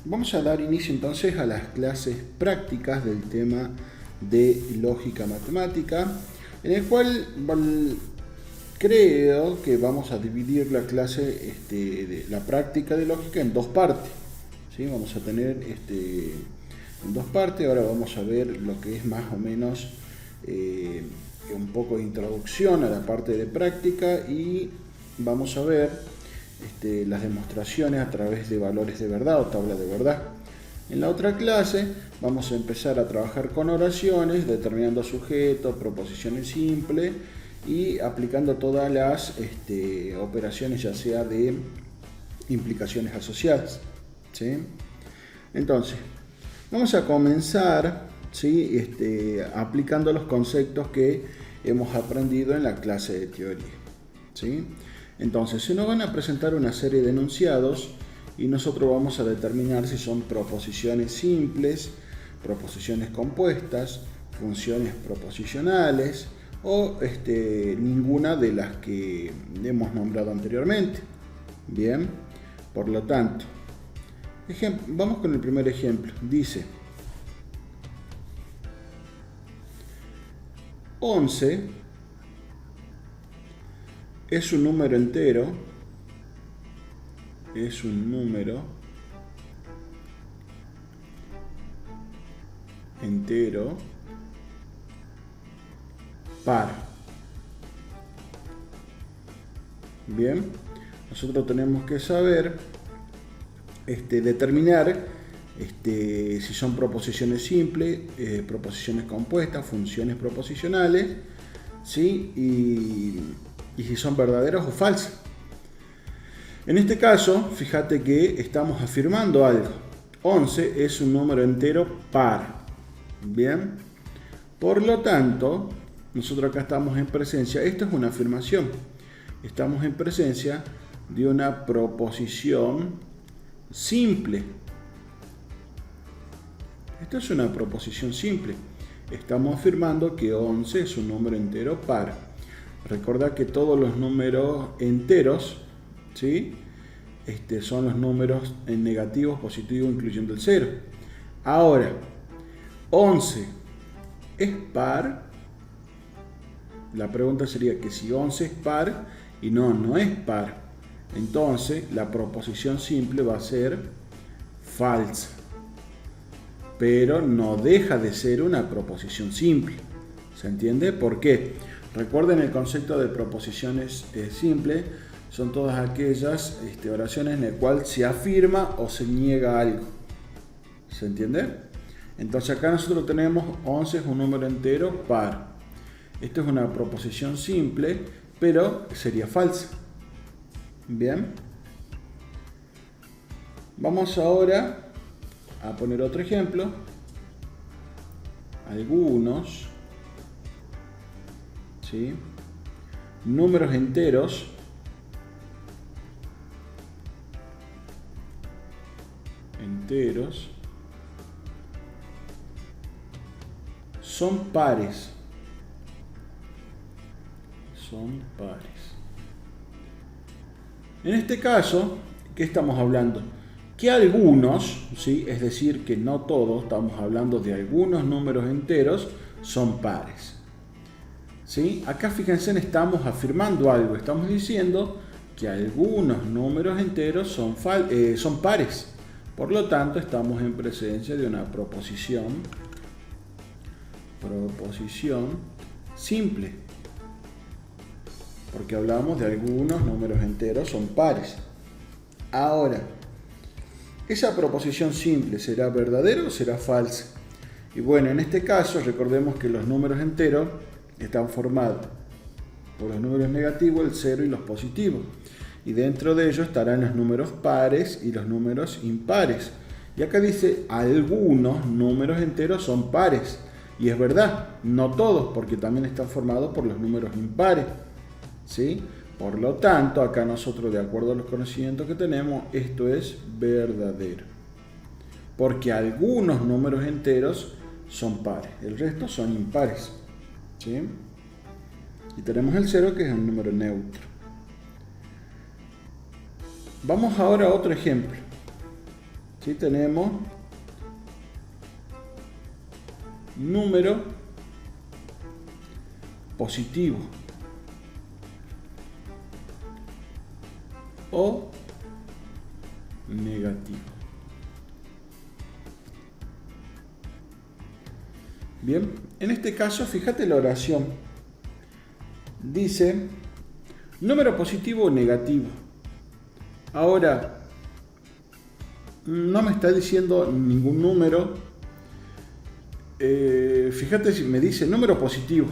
Vamos a dar inicio entonces a las clases prácticas del tema de lógica matemática, en el cual creo que vamos a dividir la clase de la práctica de lógica en dos partes. ¿Sí? Vamos a tener en dos partes. Ahora vamos a ver lo que es más o menos un poco de introducción a la parte de práctica, y vamos a ver las demostraciones a través de valores de verdad o tabla de verdad. En la otra clase vamos a empezar a trabajar con oraciones, determinando sujetos, proposiciones simples y aplicando todas las operaciones, ya sea de implicaciones asociadas. ¿Sí? Entonces, vamos a comenzar, ¿sí? Aplicando los conceptos que hemos aprendido en la clase de teoría. ¿Sí? Entonces, se nos van a presentar una serie de enunciados y nosotros vamos a determinar si son proposiciones simples, proposiciones compuestas, funciones proposicionales o ninguna de las que hemos nombrado anteriormente. Bien, por lo tanto, vamos con el primer ejemplo. Dice: 11 es un número entero, par. Bien, nosotros tenemos que saber determinar si son proposiciones simples, proposiciones compuestas, funciones proposicionales, ¿sí? Y si son verdaderas o falsas. En este caso, fíjate que estamos afirmando algo. 11 es un número entero par. Bien. Por lo tanto, nosotros acá estamos en presencia, esto es una afirmación, estamos en presencia de una proposición simple. Esto es una proposición simple. Estamos afirmando que 11 es un número entero par. Recordad que todos los números enteros, ¿sí? Son los números en negativos, positivos, incluyendo el 0. Ahora, 11 es par. La pregunta sería que si 11 es par y no es par, entonces la proposición simple va a ser falsa. Pero no deja de ser una proposición simple. ¿Se entiende? ¿Por qué? Recuerden el concepto de proposiciones simples. Son todas aquellas oraciones en las cuales se afirma o se niega algo. ¿Se entiende? Entonces acá nosotros tenemos 11 es un número entero par. Esto es una proposición simple, pero sería falsa. Bien. Vamos ahora a poner otro ejemplo. Algunos, ¿sí?, números enteros son pares. En este caso, ¿qué estamos hablando? Que algunos, ¿sí?, es decir, que no todos, estamos hablando de algunos números enteros, son pares. ¿Sí? Acá fíjense, estamos afirmando algo, estamos diciendo que algunos números enteros son pares. Por lo tanto, estamos en presencia de una proposición simple, porque hablamos de algunos números enteros son pares. Ahora, ¿esa proposición simple será verdadera o será falsa? Y bueno, en este caso, recordemos que los números enteros están formados por los números negativos, el 0 y los positivos. Y dentro de ellos estarán los números pares y los números impares. Y acá dice, algunos números enteros son pares. Y es verdad, no todos, porque también están formados por los números impares. ¿Sí? Por lo tanto, acá nosotros, de acuerdo a los conocimientos que tenemos, esto es verdadero. Porque algunos números enteros son pares, el resto son impares. ¿Sí? Y tenemos el 0, que es un número neutro. Vamos ahora a otro ejemplo. ¿sí? Tenemos número positivo o negativo. Bien, en este caso, fíjate la oración. Dice número positivo o negativo. Ahora, no me está diciendo ningún número. Fíjate si me dice número positivo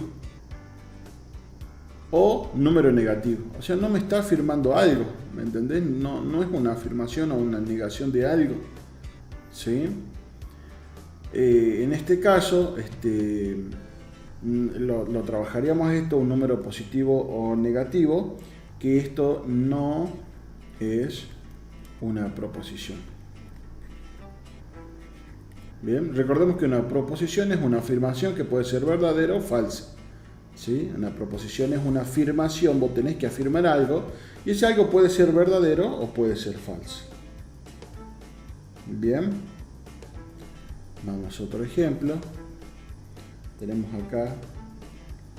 o número negativo. O sea, no me está afirmando algo, ¿me entendés? No es una afirmación o una negación de algo, ¿sí? En este caso, lo trabajaríamos esto, un número positivo o negativo, que esto no es una proposición. Bien, recordemos que una proposición es una afirmación que puede ser verdadera o falsa. ¿Sí? Una proposición es una afirmación, vos tenés que afirmar algo y ese algo puede ser verdadero o puede ser falso. Bien, vamos a otro ejemplo. Tenemos acá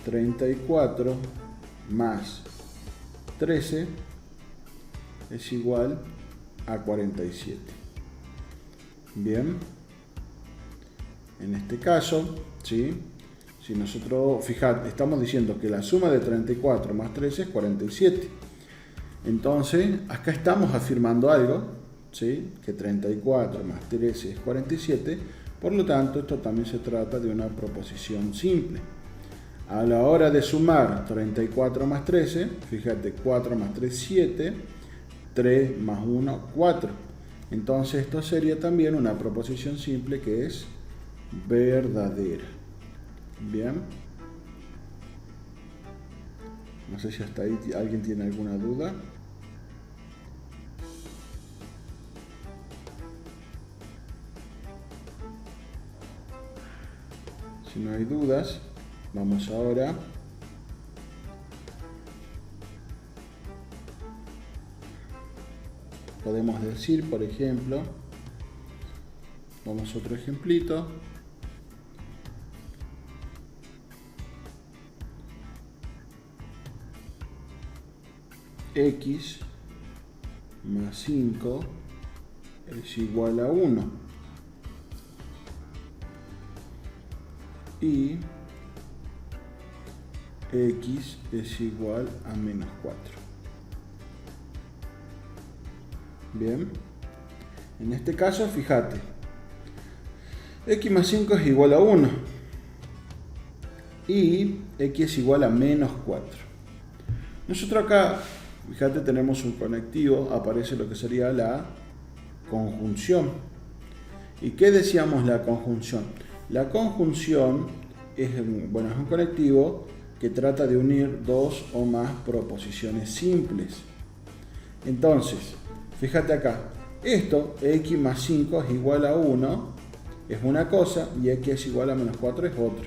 34 más 13 es igual a 47. Bien, en este caso, ¿sí? Si nosotros, fijad, estamos diciendo que la suma de 34 más 13 es 47. Entonces, acá estamos afirmando algo, ¿sí? Que 34 más 13 es 47. Por lo tanto, esto también se trata de una proposición simple. A la hora de sumar 34 más 13, fíjate, 4 más 3, 7. 3 más 1, 4. Entonces, esto sería también una proposición simple que es verdadera. Bien, no sé si hasta ahí alguien tiene alguna duda. Si no hay dudas, vamos ahora podemos decir, por ejemplo, vamos a otro ejemplito. X más 5 es igual a 1 y X es igual a menos 4. Bien, en este caso fíjate, X más 5 es igual a 1 y X es igual a menos 4. Nosotros acá, fíjate, tenemos un conectivo, aparece lo que sería la conjunción. ¿Y qué decíamos la conjunción? La conjunción es un conectivo que trata de unir dos o más proposiciones simples. Entonces, fíjate acá, esto, x más 5 es igual a 1, es una cosa, y x es igual a menos 4 es otra.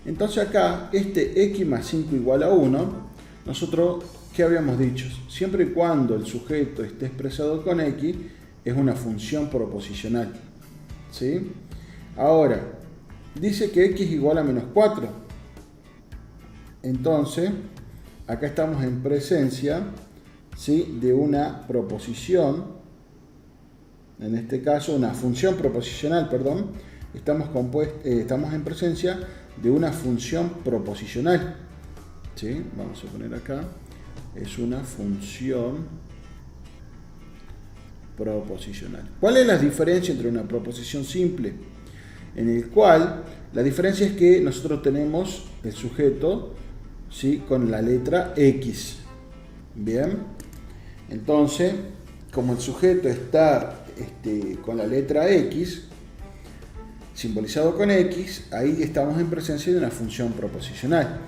Entonces acá, este x más 5 igual a 1, nosotros, ¿qué habíamos dicho? Siempre y cuando el sujeto esté expresado con x, es una función proposicional. ¿Sí? Ahora, dice que x es igual a menos 4. Entonces, acá estamos en presencia, ¿sí?, de una proposición, en este caso una función proposicional, perdón. Estamos en presencia de una función proposicional. ¿Sí? Vamos a poner acá, es una función proposicional. ¿Cuál es la diferencia entre una proposición simple? En el cual la diferencia es que nosotros tenemos el sujeto, ¿sí?, con la letra X. Bien, entonces, como el sujeto está con la letra X, simbolizado con X, ahí estamos en presencia de una función proposicional.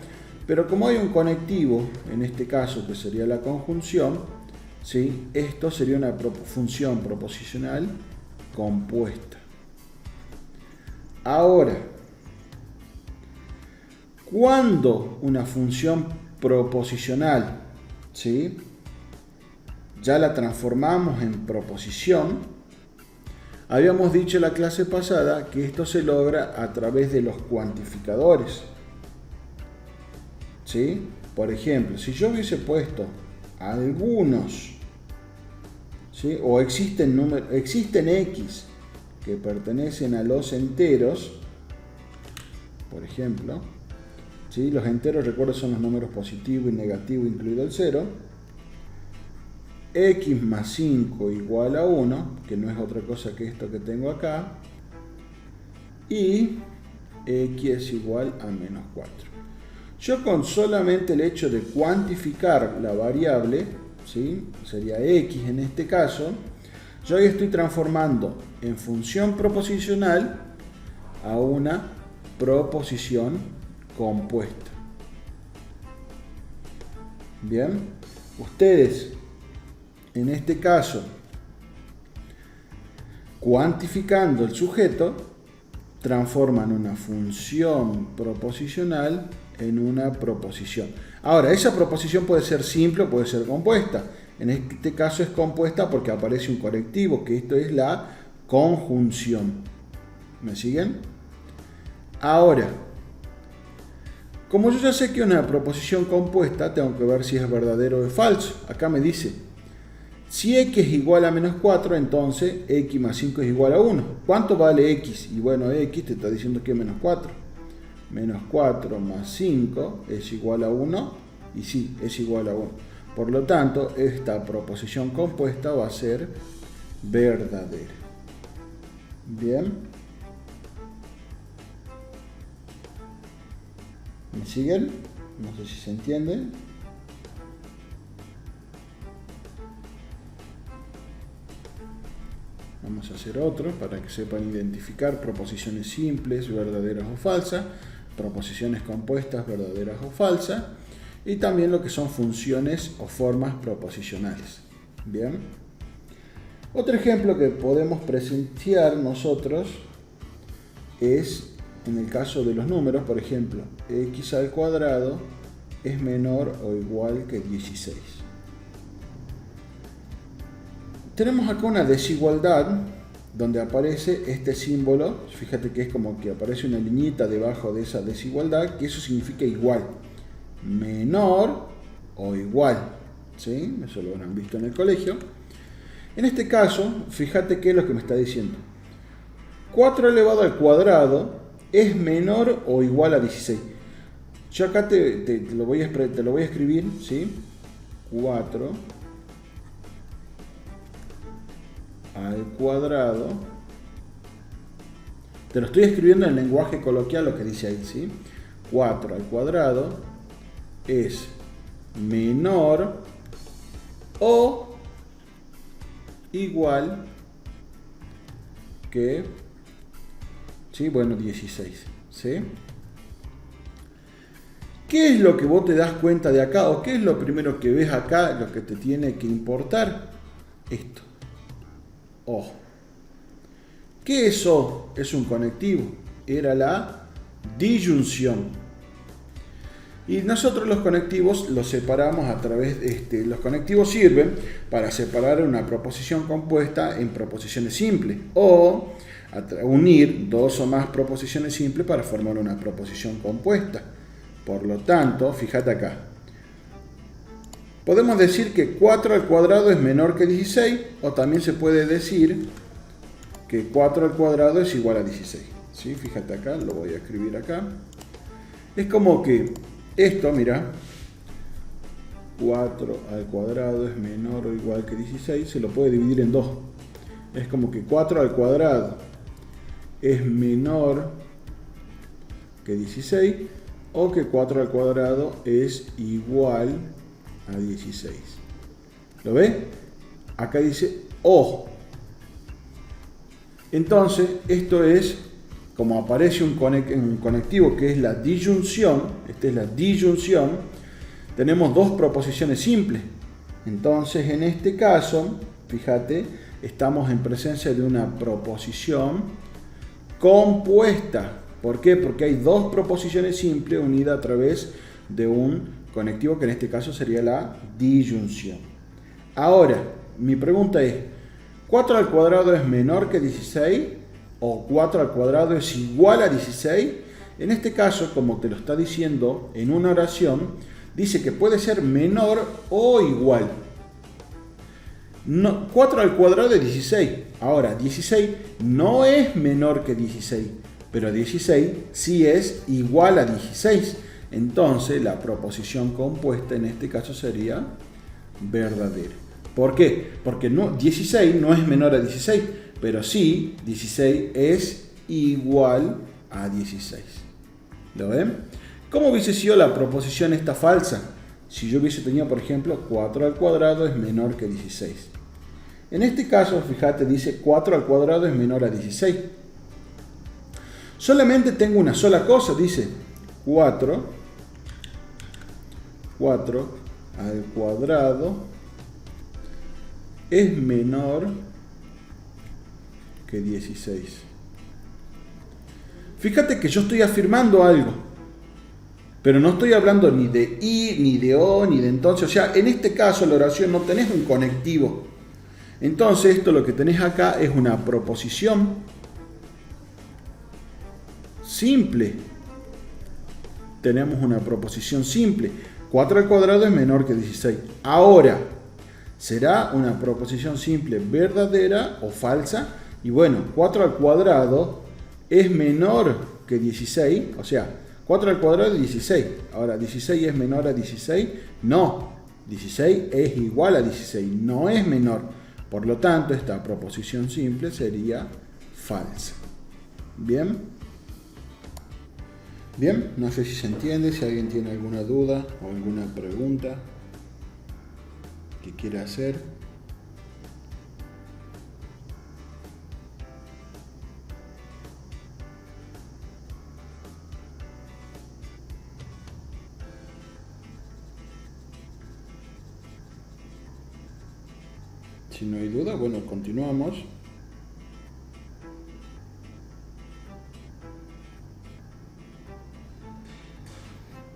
Pero como hay un conectivo, en este caso que sería la conjunción, ¿sí?, esto sería una función proposicional compuesta. Ahora, cuando una función proposicional, ¿sí?, ya la transformamos en proposición, Habíamos dicho en la clase pasada que esto se logra a través de los cuantificadores. ¿Sí? Por ejemplo, si yo hubiese puesto algunos, ¿sí? O existen X que pertenecen a los enteros, por ejemplo, ¿sí? Los enteros, recuerda, son los números positivos y negativos incluido el 0. X más 5 igual a 1, que no es otra cosa que esto que tengo acá, y X es igual a menos 4. Yo con solamente el hecho de cuantificar la variable, ¿sí? Sería X en este caso, yo ahí estoy transformando en función proposicional a una proposición compuesta. Bien, ustedes en este caso, cuantificando el sujeto, transforman una función proposicional en una proposición. Ahora, esa proposición puede ser simple o puede ser compuesta. En este caso es compuesta porque aparece un correctivo, que esto es la conjunción. ¿Me siguen? Ahora, como yo ya sé que es una proposición compuesta, tengo que ver si es verdadero o es falso. Acá me dice, si X es igual a menos 4, entonces X más 5 es igual a 1. ¿Cuánto vale X? Y bueno, X te está diciendo que es menos 4. Menos 4 más 5 es igual a 1. Y sí, es igual a 1. Por lo tanto, esta proposición compuesta va a ser verdadera. Bien. ¿Me siguen? No sé si se entiende. Vamos a hacer otro para que sepan identificar proposiciones simples, verdaderas o falsas, proposiciones compuestas, verdaderas o falsas, y también lo que son funciones o formas proposicionales. Bien. Otro ejemplo que podemos presenciar nosotros es en el caso de los números, por ejemplo, x al cuadrado es menor o igual que 16. Tenemos acá una desigualdad donde aparece este símbolo. Fíjate que es como que aparece una liñita debajo de esa desigualdad, que eso significa igual, menor o igual, ¿sí? Eso lo habrán visto en el colegio. En este caso, fíjate qué es lo que me está diciendo. 4 elevado al cuadrado es menor o igual a 16. Yo acá te lo voy a escribir, ¿sí? 4 al cuadrado. Te lo estoy escribiendo en lenguaje coloquial lo que dice ahí, ¿sí? 4 al cuadrado es menor o igual que, ¿sí? Bueno, 16, ¿sí? ¿Qué es lo que vos te das cuenta de acá? ¿O qué es lo primero que ves acá, lo que te tiene que importar? Esto. O. ¿Qué es O? Es un conectivo. Era la disyunción. Y nosotros los conectivos los separamos a través de... los conectivos sirven para separar una proposición compuesta en proposiciones simples. O unir dos o más proposiciones simples para formar una proposición compuesta. Por lo tanto, fíjate acá. Podemos decir que 4 al cuadrado es menor que 16, o también se puede decir que 4 al cuadrado es igual a 16. ¿Sí? Fíjate acá, lo voy a escribir acá. Es como que esto, mira, 4 al cuadrado es menor o igual que 16, se lo puede dividir en dos. Es como que 4 al cuadrado es menor que 16, o que 4 al cuadrado es igual a 16. ¿Lo ve? Acá dice O. Entonces, esto es, como aparece un conectivo que es la disyunción, esta es la disyunción, tenemos dos proposiciones simples. Entonces, en este caso, fíjate, estamos en presencia de una proposición compuesta. ¿Por qué? Porque hay dos proposiciones simples unidas a través de un conectivo que en este caso sería la disyunción. Ahora, mi pregunta es, 4 al cuadrado es menor que 16 o 4 al cuadrado es igual a 16. En este caso, como te lo está diciendo en una oración, dice que puede ser menor o igual. 4 al cuadrado es 16. Ahora, 16 no es menor que 16, pero 16 sí es igual a 16. Entonces, la proposición compuesta en este caso sería verdadera. ¿Por qué? Porque 16 no es menor a 16, pero sí 16 es igual a 16. ¿Lo ven? ¿Cómo hubiese sido la proposición esta falsa? Si yo hubiese tenido, por ejemplo, 4 al cuadrado es menor que 16. En este caso, fíjate, dice 4 al cuadrado es menor a 16. Solamente tengo una sola cosa, dice 4 al cuadrado es menor que 16. Fíjate que yo estoy afirmando algo, pero no estoy hablando ni de y, ni de o, ni de entonces. O sea, en este caso la oración no tenés un conectivo. Entonces esto lo que tenés acá es una proposición simple. Tenemos una proposición simple. 4 al cuadrado es menor que 16. Ahora, ¿será una proposición simple verdadera o falsa? Y bueno, 4 al cuadrado es menor que 16. O sea, 4 al cuadrado es 16. Ahora, ¿16 es menor a 16? No. 16 es igual a 16. No es menor. Por lo tanto, esta proposición simple sería falsa. ¿Bien? Bien, no sé si se entiende, si alguien tiene alguna duda o alguna pregunta que quiera hacer. Si no hay duda, bueno, continuamos.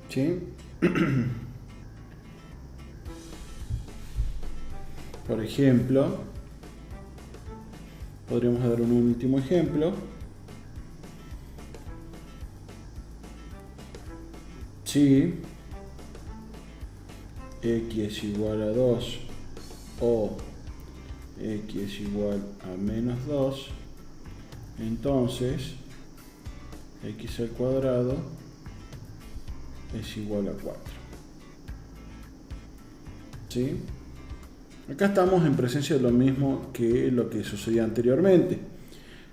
¿Sí? Por ejemplo, podríamos dar un último ejemplo. Si x es igual a 2 o x es igual a menos 2, entonces x al cuadrado es igual a 4. ¿Sí? Acá estamos en presencia de lo mismo que lo que sucedía anteriormente.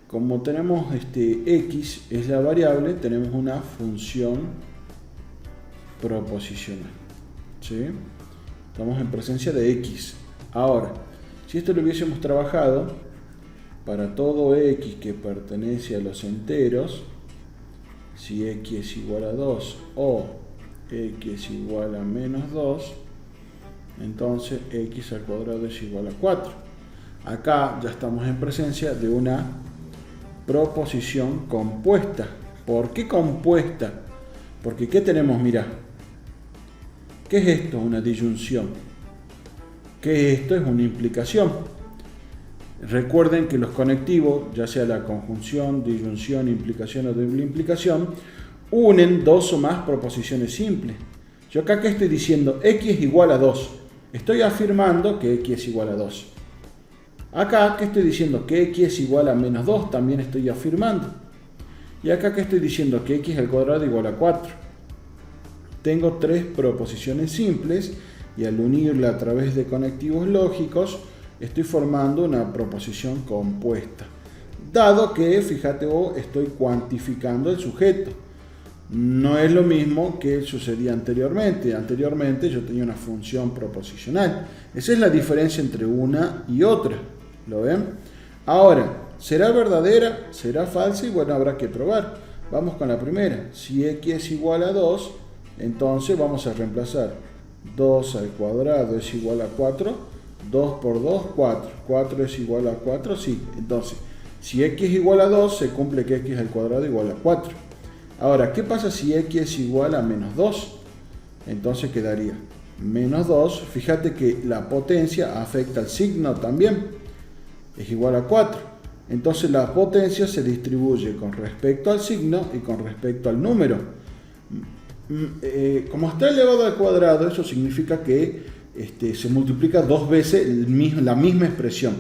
Como tenemos x es la variable, tenemos una función proposicional. ¿Sí? Estamos en presencia de x. Ahora, si esto lo hubiésemos trabajado para todo x que pertenece a los enteros, si x es igual a 2 o x es igual a menos 2, entonces x al cuadrado es igual a 4. Acá ya estamos en presencia de una proposición compuesta. ¿Por qué compuesta? Porque ¿qué tenemos? Mirá, ¿qué es esto? Una disyunción. ¿Qué es esto? Es una implicación. Recuerden que los conectivos, ya sea la conjunción, disyunción, implicación o doble implicación, unen dos o más proposiciones simples. Yo acá que estoy diciendo x es igual a 2. Estoy afirmando que x es igual a 2. Acá que estoy diciendo que x es igual a menos 2, también estoy afirmando. Y acá que estoy diciendo que x al cuadrado es igual a 4. Tengo tres proposiciones simples y al unirla a través de conectivos lógicos estoy formando una proposición compuesta. Dado que, fíjate vos, estoy cuantificando el sujeto. No es lo mismo que sucedía anteriormente. Anteriormente yo tenía una función proposicional. Esa es la diferencia entre una y otra. ¿Lo ven? Ahora, ¿será verdadera? ¿Será falsa? Y bueno, habrá que probar. Vamos con la primera. Si x es igual a 2, entonces vamos a reemplazar 2 al cuadrado es igual a 4. 2 por 2, 4. 4 es igual a 4, sí. Entonces, si x es igual a 2, se cumple que x al cuadrado es igual a 4. Ahora, ¿qué pasa si x es igual a menos 2? Entonces quedaría menos 2. Fíjate que la potencia afecta al signo también. es igual a 4. Entonces la potencia se distribuye con respecto al signo y con respecto al número. Como está elevado al cuadrado, eso significa que se multiplica 2 veces la misma expresión.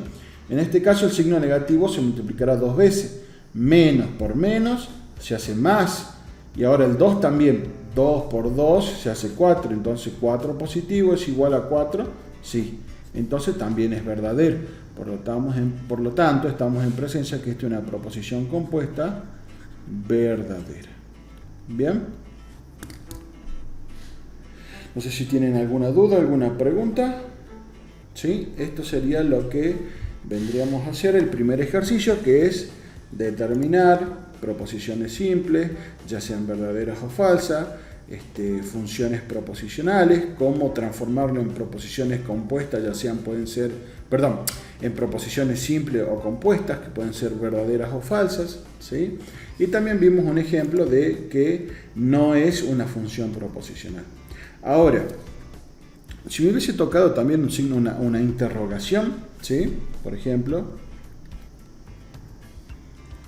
En este caso el signo negativo se multiplicará 2 veces. Menos por menos se hace más. Y ahora el 2 también. 2 por 2 se hace 4. Entonces 4 positivo es igual a 4. Sí. Entonces también es verdadero. Por lo tanto, estamos en presencia que esta es una proposición compuesta verdadera. ¿Bien? No sé si tienen alguna duda, alguna pregunta. ¿Sí? Esto sería lo que vendríamos a hacer el primer ejercicio, que es determinar proposiciones simples, ya sean verdaderas o falsas, funciones proposicionales, cómo transformarlo en proposiciones compuestas, en proposiciones simples o compuestas, que pueden ser verdaderas o falsas, ¿sí? Y también vimos un ejemplo de que no es una función proposicional. Ahora, si me hubiese tocado también un signo, una interrogación, ¿sí? Por ejemplo,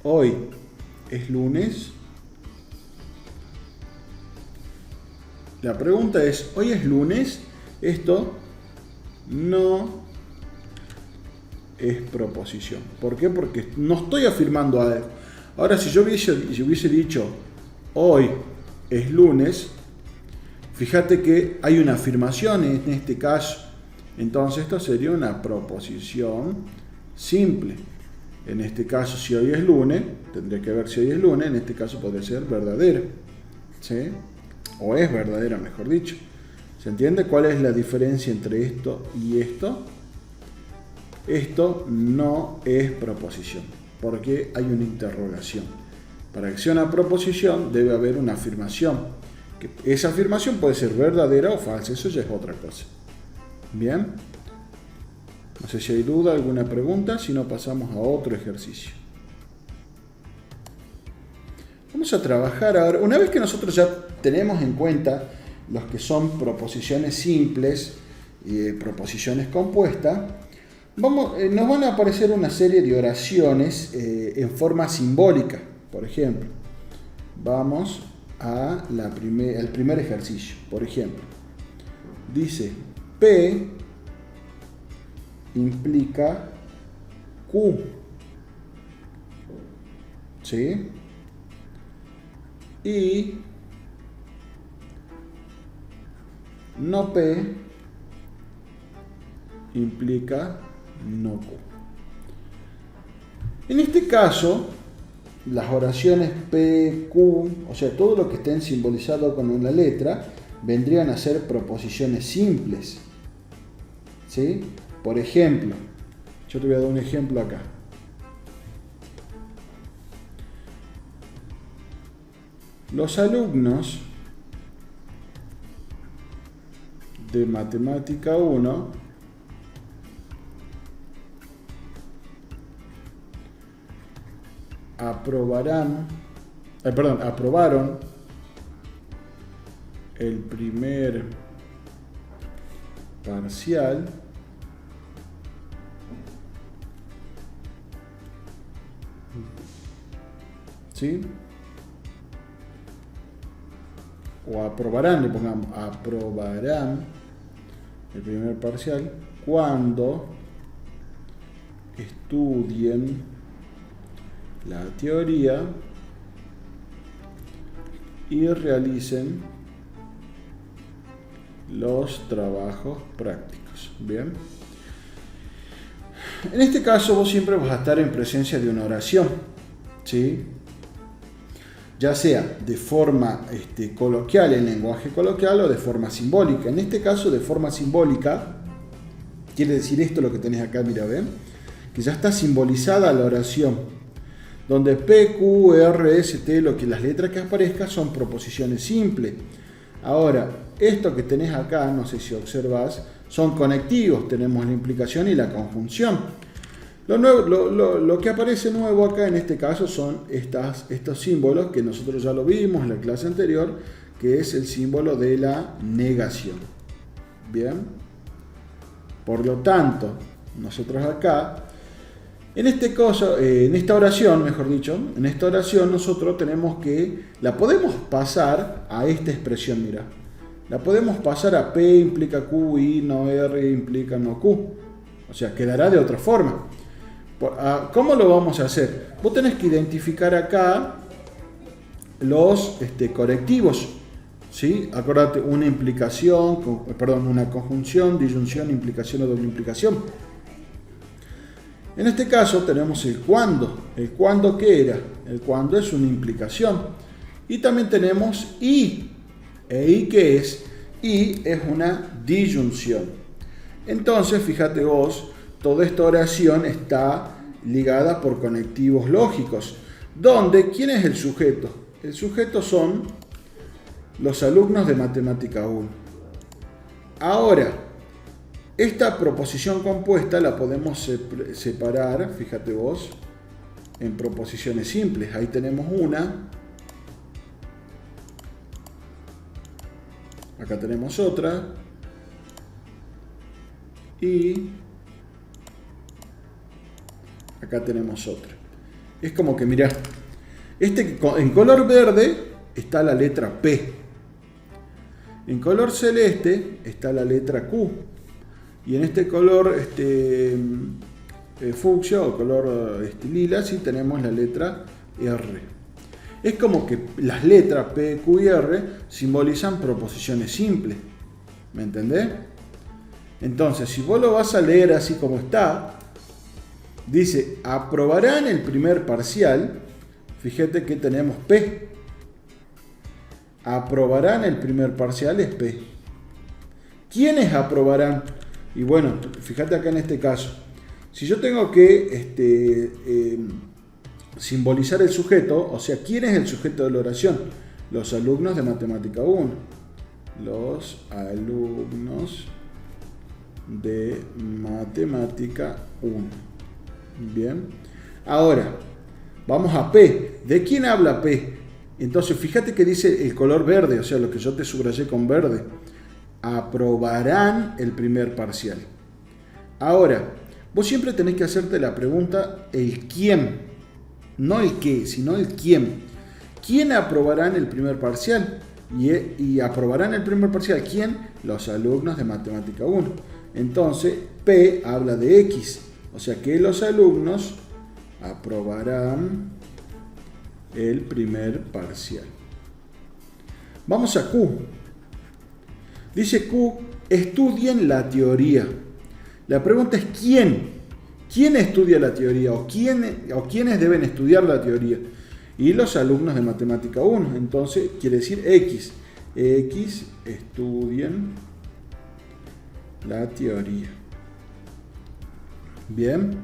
hoy es lunes. La pregunta es, ¿hoy es lunes? Esto no es proposición. ¿Por qué? Porque no estoy afirmando algo. Ahora, si yo hubiese dicho, hoy es lunes, fíjate que hay una afirmación en este caso. Entonces esto sería una proposición simple. En este caso, si hoy es lunes, tendría que ver si hoy es lunes, en este caso podría ser verdadera. ¿Sí? O es verdadera, mejor dicho. ¿Se entiende cuál es la diferencia entre esto y esto? Esto no es proposición, porque hay una interrogación. Para que sea una proposición debe haber una afirmación. Esa afirmación puede ser verdadera o falsa, eso ya es otra cosa. Bien. No sé si hay duda, alguna pregunta, si no pasamos a otro ejercicio. Vamos a trabajar ahora, una vez que nosotros ya tenemos en cuenta los que son proposiciones simples y proposiciones compuestas, nos van a aparecer una serie de oraciones en forma simbólica. Por ejemplo, vamos al primer ejercicio. Por ejemplo, dice P implica Q. ¿Sí? Y no P implica no Q. En este caso, las oraciones P, Q, o sea, todo lo que estén simbolizado con una letra, vendrían a ser proposiciones simples. ¿Sí? Por ejemplo, yo te voy a dar un ejemplo acá. Los alumnos de Matemática 1 aprobaron el primer parcial ¿sí? O aprobarán, le pongamos, aprobarán el primer parcial cuando estudien la teoría y realicen los trabajos prácticos. Bien. En este caso vos siempre vas a estar en presencia de una oración, ¿sí? Ya sea de forma coloquial, en lenguaje coloquial, o de forma simbólica. En este caso, de forma simbólica, quiere decir esto lo que tenés acá, mira, ¿ven? Que ya está simbolizada la oración, donde P, Q, R, S, T, las letras que aparezcan son proposiciones simples. Ahora, esto que tenés acá, no sé si observás, son conectivos, tenemos la implicación y la conjunción. Lo que aparece nuevo acá en este caso son estos símbolos que nosotros ya lo vimos en la clase anterior, que es el símbolo de la negación. Bien. Por lo tanto, nosotros acá En este caso, en esta oración, mejor dicho, en esta oración nosotros tenemos que, la podemos pasar a esta expresión, mira. La podemos pasar a P implica Q, I no R implica no Q. O sea, quedará de otra forma. ¿Cómo lo vamos a hacer? Vos tenés que identificar acá los correctivos. ¿Sí? Acordate, una implicación, una conjunción, disyunción, implicación o doble implicación. En este caso tenemos el cuándo. ¿El cuándo qué era? El cuándo es una implicación. Y también tenemos y. ¿E y qué es? Y es una disyunción. Entonces, fíjate vos, toda esta oración está ligada por conectivos lógicos. ¿Dónde? ¿Quién es el sujeto? El sujeto son los alumnos de Matemática 1. Ahora, esta proposición compuesta la podemos separar, fíjate vos, en proposiciones simples. Ahí tenemos una. Acá tenemos otra. Y acá tenemos otra. Es como que, mirá, en color verde está la letra P. En color celeste está la letra Q. Y en este color fucsia o color lila sí tenemos la letra R. Es como que las letras P, Q y R simbolizan proposiciones simples. ¿Me entendés? Entonces, si vos lo vas a leer así como está, dice, aprobarán el primer parcial. Fíjate que tenemos P. Aprobarán el primer parcial es P. ¿Quiénes aprobarán? Y bueno, fíjate acá en este caso. Si yo tengo que simbolizar el sujeto, o sea, ¿quién es el sujeto de la oración? Los alumnos de Matemática 1. Los alumnos de Matemática 1. Bien. Ahora, vamos a P. ¿De quién habla P? Entonces, fíjate que dice el color verde, o sea, lo que yo te subrayé con verde. Aprobarán el primer parcial. Ahora, vos siempre tenés que hacerte la pregunta, el quién. No el qué, sino el quién. ¿Quién aprobarán el primer parcial? Y aprobarán el primer parcial, ¿quién? Los alumnos de Matemática 1. Entonces, P habla de X. O sea que los alumnos aprobarán el primer parcial. Vamos a Q. Dice Q, estudien la teoría. La pregunta es ¿quién? ¿Quién estudia la teoría? ¿O quiénes deben estudiar la teoría? Y los alumnos de Matemática 1. Entonces quiere decir X. X estudien la teoría. Bien.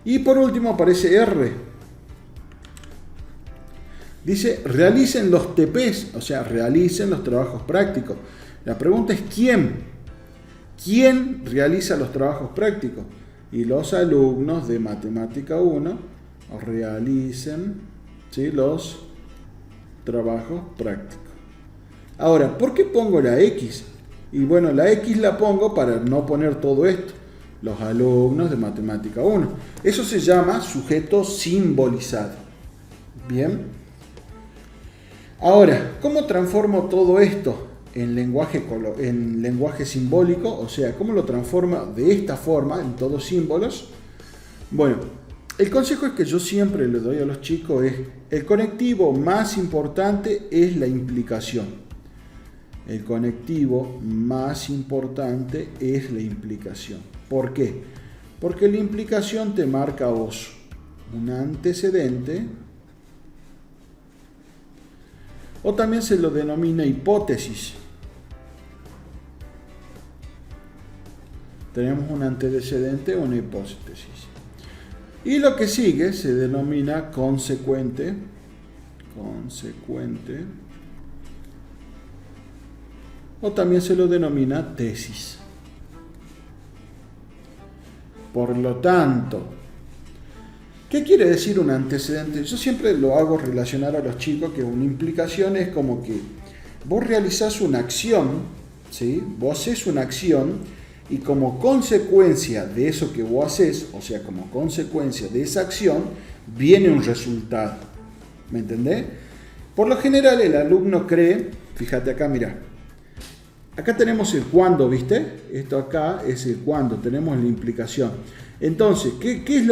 Y por último aparece R. Dice, realicen los TPs, o sea, realicen los trabajos prácticos. La pregunta es ¿quién? ¿Quién realiza los trabajos prácticos? Y los alumnos de Matemática 1 realicen, ¿sí?, los trabajos prácticos. Ahora, ¿por qué pongo la X? Y bueno, la X la pongo para no poner todo esto. Los alumnos de Matemática 1. Eso se llama sujeto simbolizado. Bien. Ahora, ¿cómo transformo todo esto en lenguaje simbólico? O sea, ¿cómo lo transforma de esta forma en todos símbolos? Bueno, el consejo es que yo siempre le doy a los chicos es, el conectivo más importante es la implicación. El conectivo más importante es la implicación. ¿Por qué? Porque la implicación te marca a vos un antecedente, o también se lo denomina hipótesis. Tenemos un antecedente, una hipótesis. Y lo que sigue se denomina consecuente. O también se lo denomina tesis. Por lo tanto, ¿qué quiere decir un antecedente? Yo siempre lo hago relacionar a los chicos que una implicación es como que vos realizás una acción, ¿sí? Vos haces una acción Y como consecuencia de eso que vos haces, o sea, como consecuencia de esa acción, viene un resultado. ¿Me entendés? Por lo general el alumno cree, fíjate acá, mira, acá tenemos el cuándo, ¿viste? Esto acá es el cuándo, tenemos la implicación. Entonces, ¿qué es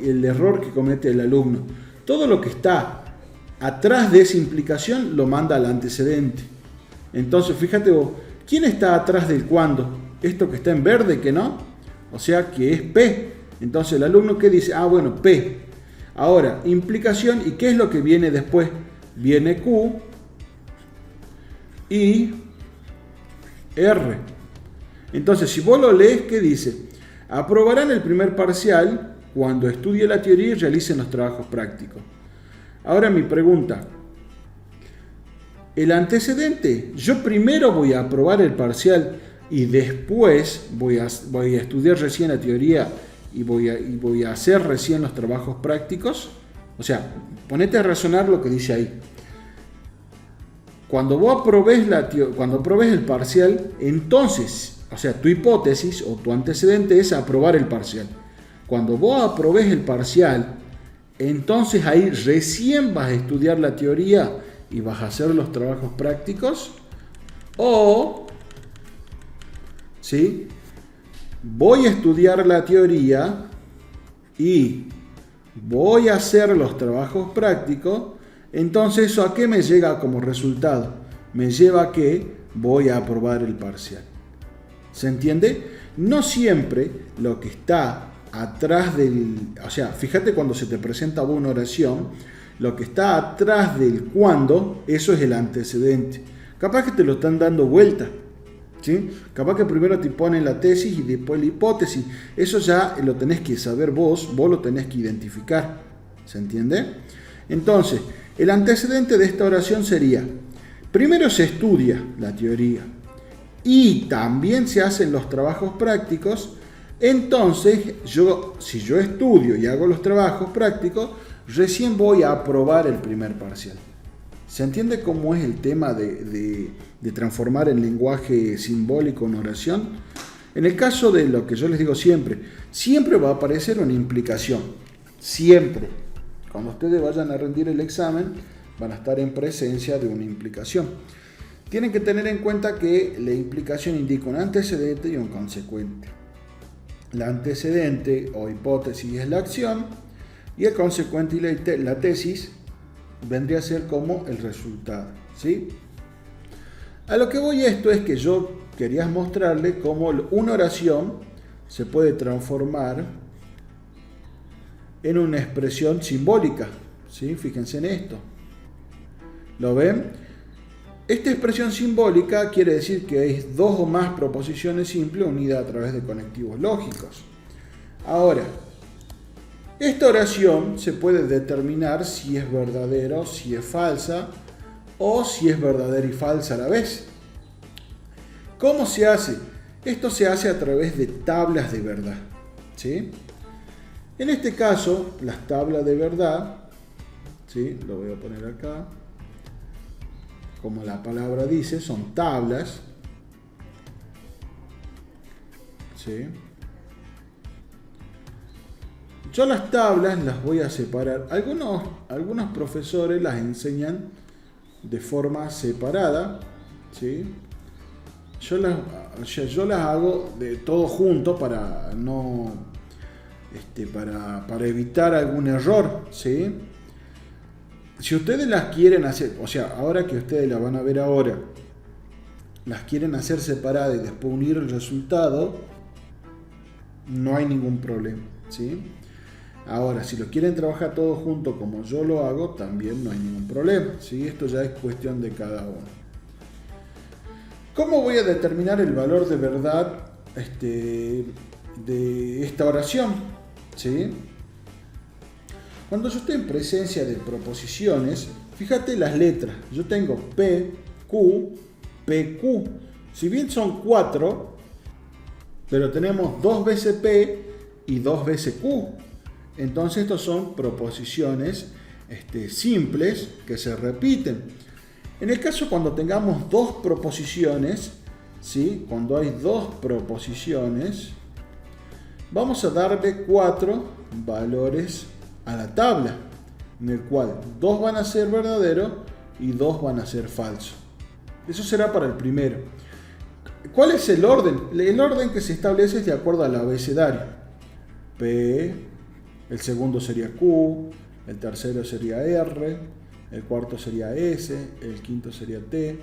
el error que comete el alumno? Todo lo que está atrás de esa implicación lo manda al antecedente. Entonces, fíjate vos, ¿quién está atrás del cuándo? Esto que está en verde, que no, o sea que es P. Entonces el alumno que dice, ah bueno, P. Ahora, implicación, ¿y qué es lo que viene después? Viene Q y R. Entonces, si vos lo lees, ¿qué dice? Aprobarán el primer parcial cuando estudie la teoría y realicen los trabajos prácticos. Ahora mi pregunta, el antecedente, yo primero voy a aprobar el parcial y después voy a estudiar recién la teoría y voy a hacer recién los trabajos prácticos. O sea, ponete a razonar lo que dice ahí. Cuando vos aprobes el parcial, entonces, o sea, tu hipótesis o tu antecedente es aprobar el parcial. Cuando vos aprobes el parcial, entonces ahí recién vas a estudiar la teoría y vas a hacer los trabajos prácticos. O ¿sí? Voy a estudiar la teoría y voy a hacer los trabajos prácticos, entonces ¿eso a qué me llega como resultado? Me lleva a que voy a aprobar el parcial. ¿Se entiende? No siempre lo que está atrás o sea, fíjate cuando se te presenta una oración, lo que está atrás del cuándo, eso es el antecedente. Capaz que te lo están dando vuelta. ¿Sí? Capaz que primero te ponen la tesis y después la hipótesis. Eso ya lo tenés que saber vos lo tenés que identificar. ¿Se entiende? Entonces, el antecedente de esta oración sería, primero se estudia la teoría y también se hacen los trabajos prácticos. Entonces, si yo estudio y hago los trabajos prácticos, recién voy a aprobar el primer parcial. ¿Se entiende cómo es el tema de transformar el lenguaje simbólico en oración? En el caso de lo que yo les digo siempre va a aparecer una implicación. Siempre. Cuando ustedes vayan a rendir el examen, van a estar en presencia de una implicación. Tienen que tener en cuenta que la implicación indica un antecedente y un consecuente. La antecedente o hipótesis es la acción y el consecuente y la tesis vendría a ser como el resultado, ¿sí? A lo que voy a esto es que yo quería mostrarle cómo una oración se puede transformar en una expresión simbólica, ¿sí? Fíjense en esto. ¿Lo ven? Esta expresión simbólica quiere decir que hay dos o más proposiciones simples unidas a través de conectivos lógicos. Ahora, esta oración se puede determinar si es verdadera, si es falsa, o si es verdadera y falsa a la vez. ¿Cómo se hace? Esto se hace a través de tablas de verdad, ¿sí? En este caso, las tablas de verdad, ¿sí? Lo voy a poner acá. Como la palabra dice, son tablas, ¿sí? Yo las tablas las voy a separar. Algunos profesores las enseñan de forma separada, ¿sí? Yo las hago de todo junto para no para evitar algún error, ¿sí? Si ustedes las quieren hacer, o sea, ahora que ustedes las van a ver ahora, las quieren hacer separadas y después unir el resultado, no hay ningún problema, ¿sí? Ahora, si lo quieren trabajar todos juntos como yo lo hago, también no hay ningún problema, ¿sí? Esto ya es cuestión de cada uno. ¿Cómo voy a determinar el valor de verdad de esta oración? ¿Sí? Cuando yo estoy en presencia de proposiciones, fíjate las letras. Yo tengo P, Q, PQ. Si bien son 4, pero tenemos 2 veces P y 2 veces Q. Entonces estos son proposiciones simples que se repiten. En el caso cuando tengamos dos proposiciones, ¿sí? Cuando hay dos proposiciones, vamos a darle 4 valores a la tabla, en el cual 2 van a ser verdadero y 2 van a ser falso. Eso será para el primero. ¿Cuál es el orden? El orden que se establece es de acuerdo al abecedario. P, el segundo sería Q, el tercero sería R, el cuarto sería S, el quinto sería T.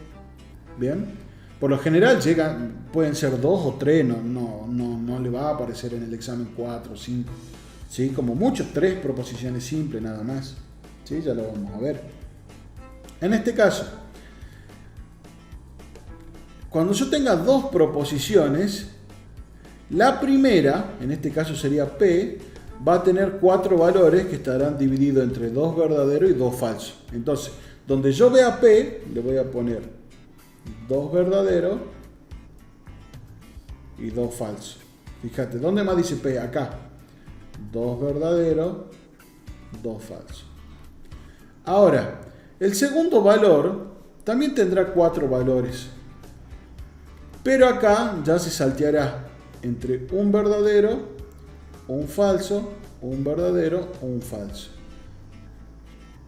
¿Bien? Por lo general pueden ser 2 o 3, no le va a aparecer en el examen 4 o 5. ¿Sí? Como mucho 3 proposiciones simples nada más. ¿Sí? Ya lo vamos a ver. En este caso, cuando yo tenga 2 proposiciones, la primera, en este caso sería P, va a tener 4 valores que estarán divididos entre 2 verdaderos y 2 falsos. Entonces, donde yo vea P, le voy a poner 2 verdaderos y 2 falsos. Fíjate, ¿dónde más dice P? Acá. 2 verdaderos, 2 falsos. Ahora, el segundo valor también tendrá 4 valores. Pero acá ya se salteará entre un verdadero, un falso, un verdadero o un falso.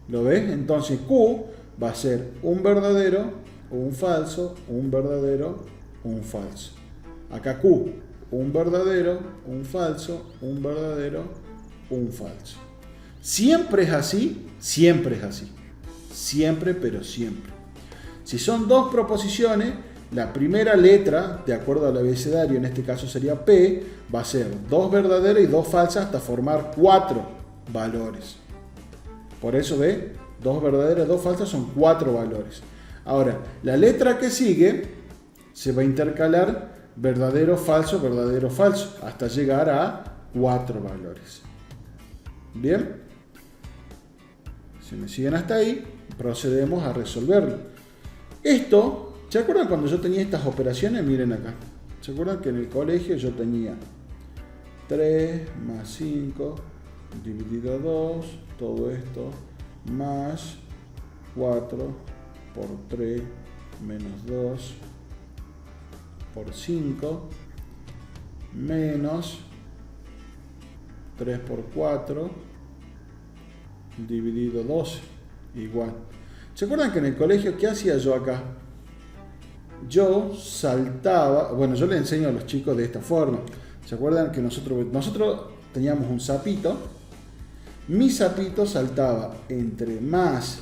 ¿Lo ves? Entonces Q va a ser un verdadero, un falso, un verdadero, un falso. Acá Q, un verdadero, un falso, un verdadero, un falso. ¿Siempre es así? Siempre es así. Siempre, pero siempre. Si son 2 proposiciones, la primera letra, de acuerdo al abecedario, en este caso sería P, va a ser 2 verdaderas y 2 falsas hasta formar 4 valores. Por eso, ¿ve? 2 verdaderas y 2 falsas son 4 valores. Ahora, la letra que sigue se va a intercalar verdadero, falso, hasta llegar a 4 valores. ¿Bien? Si me siguen hasta ahí, procedemos a resolverlo. Esto... ¿Se acuerdan cuando yo tenía estas operaciones? Miren acá. ¿Se acuerdan que en el colegio yo tenía 3 más 5 dividido 2, todo esto, más 4 por 3 menos 2 por 5, menos 3 por 4 dividido 12, igual. ¿Se acuerdan que en el colegio qué hacía yo acá? Yo saltaba, bueno, yo le enseño a los chicos de esta forma. ¿Se acuerdan que nosotros teníamos un sapito? Mi sapito saltaba entre más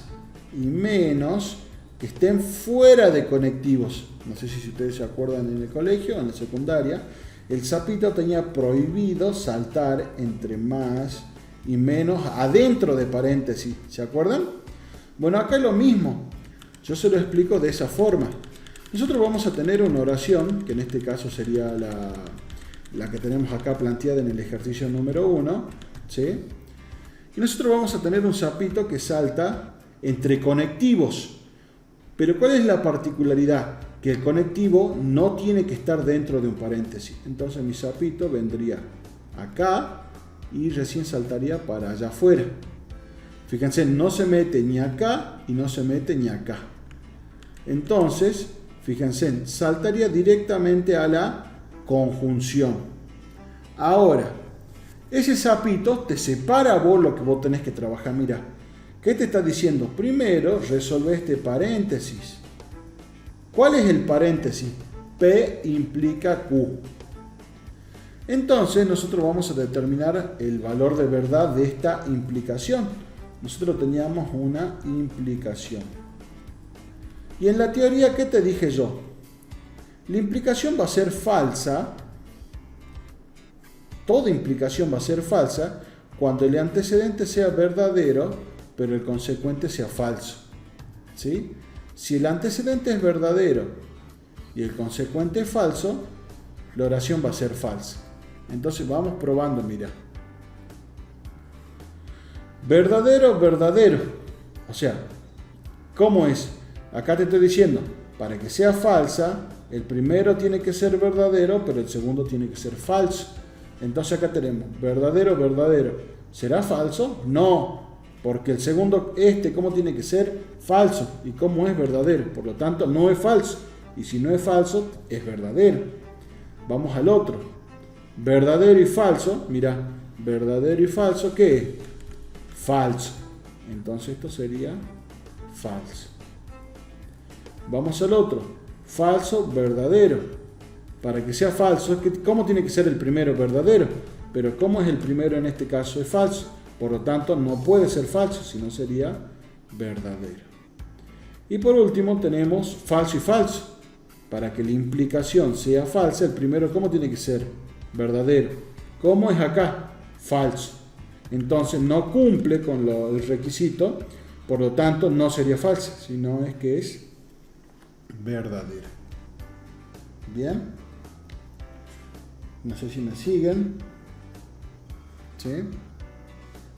y menos que estén fuera de conectivos. No sé si ustedes se acuerdan en el colegio, en la secundaria. El sapito tenía prohibido saltar entre más y menos adentro de paréntesis. ¿Se acuerdan? Bueno, acá es lo mismo. Yo se lo explico de esa forma. Nosotros vamos a tener una oración, que en este caso sería la que tenemos acá planteada en el ejercicio número 1, ¿sí? Y nosotros vamos a tener un sapito que salta entre conectivos. Pero ¿cuál es la particularidad? Que el conectivo no tiene que estar dentro de un paréntesis. Entonces mi sapito vendría acá y recién saltaría para allá afuera. Fíjense, no se mete ni acá y no se mete ni acá. Entonces, fíjense, saltaría directamente a la conjunción. Ahora, ese sapito te separa a vos lo que vos tenés que trabajar. Mira, ¿qué te está diciendo? Primero, resolve este paréntesis. ¿Cuál es el paréntesis? P implica Q. Entonces, nosotros vamos a determinar el valor de verdad de esta implicación. Nosotros teníamos una implicación. Y en la teoría, ¿qué te dije yo? La implicación va a ser falsa. Toda implicación va a ser falsa cuando el antecedente sea verdadero, pero el consecuente sea falso. ¿Sí? Si el antecedente es verdadero y el consecuente es falso, la oración va a ser falsa. Entonces vamos probando, mira. Verdadero, verdadero. O sea, ¿cómo es? Acá te estoy diciendo, para que sea falsa, el primero tiene que ser verdadero, pero el segundo tiene que ser falso. Entonces acá tenemos verdadero, verdadero. ¿Será falso? No, porque el segundo, ¿cómo tiene que ser? Falso. ¿Y cómo es verdadero? Por lo tanto, no es falso. y si no es falso, es verdadero. Vamos al otro. Verdadero y falso, mira, verdadero y falso, ¿qué es? Falso. Entonces esto sería falso. Vamos al otro. Falso, verdadero. Para que sea falso, ¿cómo tiene que ser el primero? Verdadero. Pero ¿cómo es el primero en este caso? Es falso. Por lo tanto, no puede ser falso, sino sería verdadero. Y por último tenemos falso y falso. Para que la implicación sea falsa, el primero, ¿cómo tiene que ser? Verdadero. ¿Cómo es acá? Falso. Entonces no cumple con el requisito, por lo tanto no sería falsa, sino es que es verdadera. Bien. No sé si me siguen. ¿Sí?